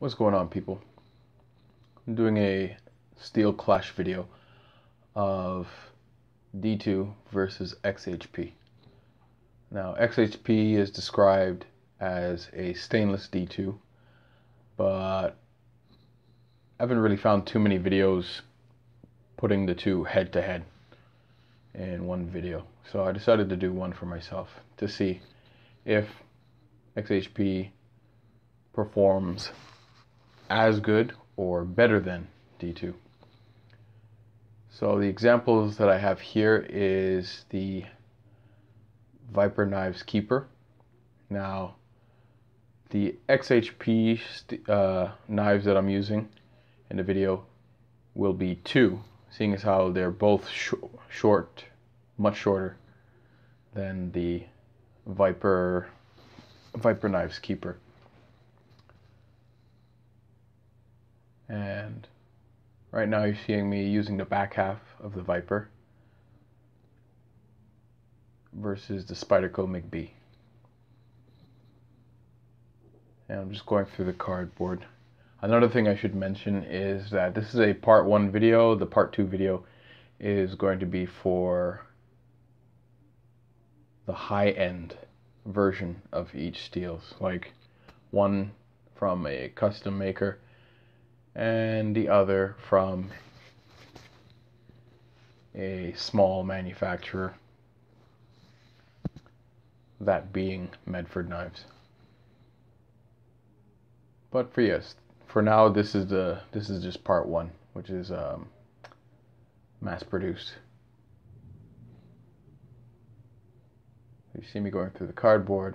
What's going on, people? I'm doing a steel clash video of D2 versus XHP. Now, XHP is described as a stainless D2, but I haven't really found too many videos putting the two head to head in one video. So I decided to do one for myself to see if XHP performs as good or better than D2. So the examples that I have here is the Viper Knives Keeper. Now, the XHP knives that I'm using in the video will be two, seeing as how they're both short, much shorter than the Viper Knives Keeper. And right now you're seeing me using the back half of the Viper versus the Spyderco McBee. And I'm just going through the cardboard. Another thing I should mention is that this is a part 1 video. The part 2 video is going to be for the high-end version of each steels, like one from a custom maker and the other from a small manufacturer, that being Medford Knives. But for now, this is just part 1, which is mass produced. You see me going through the cardboard,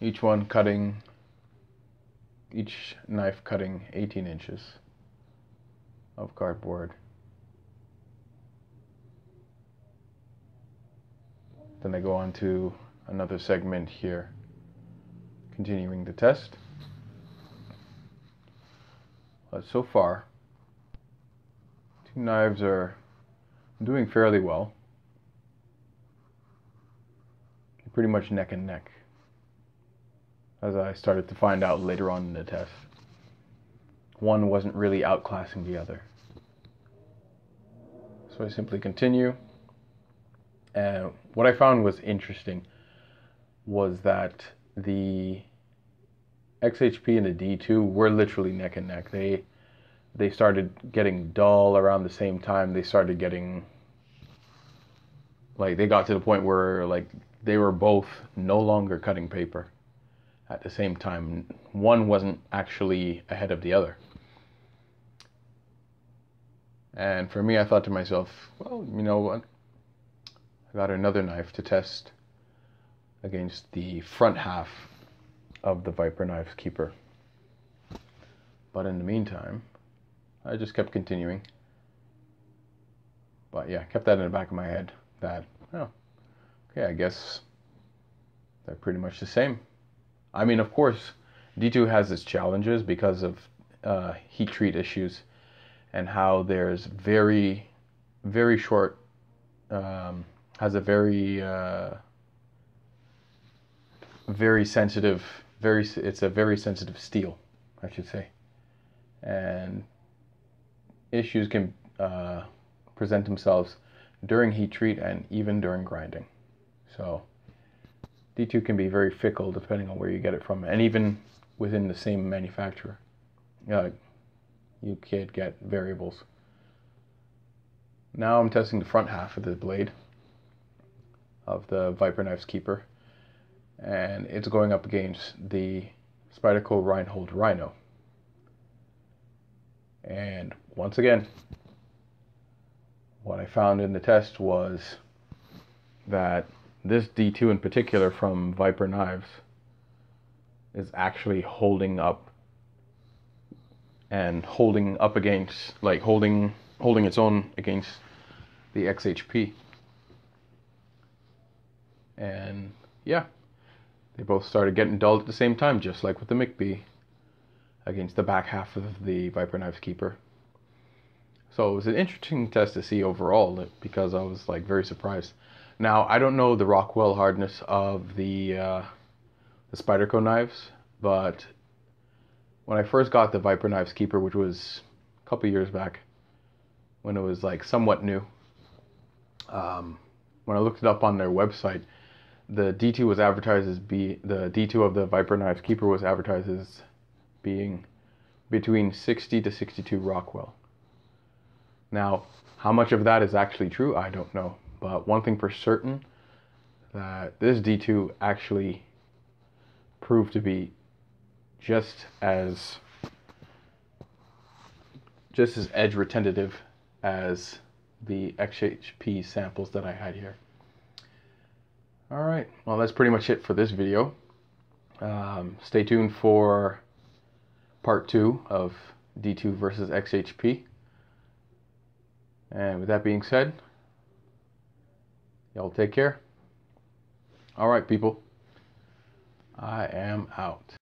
each knife cutting 18 inches of cardboard. Then I go on to another segment here, continuing the test. But so far, two knives are doing fairly well. Pretty much neck and neck, as I started to find out later on in the test. One wasn't really outclassing the other. So I simply continue. And what I found was interesting was that the XHP and the D2 were literally neck and neck. They started getting dull around the same time. They started getting, like, they got to the point where, like, they were both no longer cutting paper at the same time. One wasn't actually ahead of the other. And for me, I thought to myself, well, you know what? I got another knife to test against the front half of the Viper Knives Keeper. But in the meantime, I just kept continuing. But yeah, kept that in the back of my head that, oh, okay, I guess they're pretty much the same. I mean, of course, D2 has its challenges because of heat treat issues and how there's very short, has a very sensitive, it's a very sensitive steel, I should say. And issues can present themselves during heat treat and even during grinding. So D2 can be very fickle depending on where you get it from, and even within the same manufacturer, you could get variables. Now I'm testing the front half of the blade of the Viper Knives Keeper, and it's going up against the Spyderco Reinhold Rhino. And once again, what I found in the test was that this D2 in particular from Viper Knives is actually holding up against, like holding its own against the XHP. And yeah, they both started getting dull at the same time, just like with the McBee against the back half of the Viper Knives Keeper. So it was an interesting test to see overall, because I was like very surprised. Now, I don't know the Rockwell hardness of the the Spyderco knives, but when I first got the Viper Knives Keeper, which was a couple years back, when it was like somewhat new, when I looked it up on their website, the D2 was advertised as the D2 of the Viper Knives Keeper was advertised as being between 60 to 62 Rockwell. Now, how much of that is actually true, I don't know. But one thing for certain, that this D2 actually proved to be just as edge retentive as the XHP samples that I had here. Alright, well that's pretty much it for this video. Stay tuned for part 2 of D2 versus XHP. And with that being said, y'all take care. Alright people, I am out.